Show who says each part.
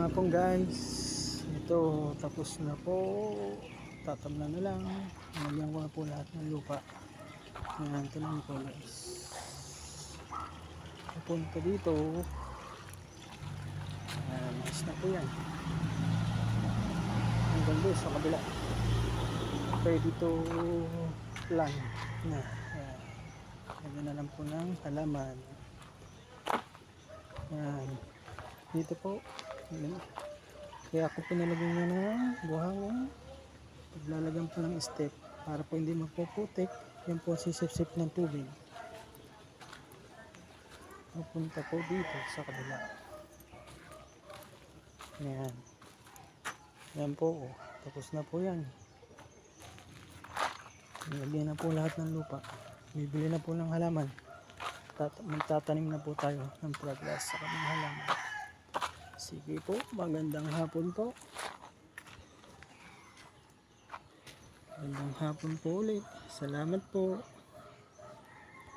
Speaker 1: hapon guys. Ito tapos na po. Tatamnan na lang. Nalagyan ko na po lahat ng lupa. Ayan, tanong ko guys. Papunta dito. Ayan, mas na po yan. Hanggang doon sa kabila. Ready to plan na. Ayan. Lagyan na lang po ng halaman. Ayan. Dito po. Kaya ako pinalagyan nyo na buhangin. Paglalagyan po ng step para po hindi mapuputik. Yan po sisip-sip ng tubig. Pupunta po dito sa kabila. Ayan. Yan po. Tapos na po yan. Nilagyan na po lahat ng lupa. Bibili na po ng halaman. Magtatanim na po tayo ng progress sa kaming halaman. Sige po. Magandang hapon po. Magandang hapon po ulit. Salamat po.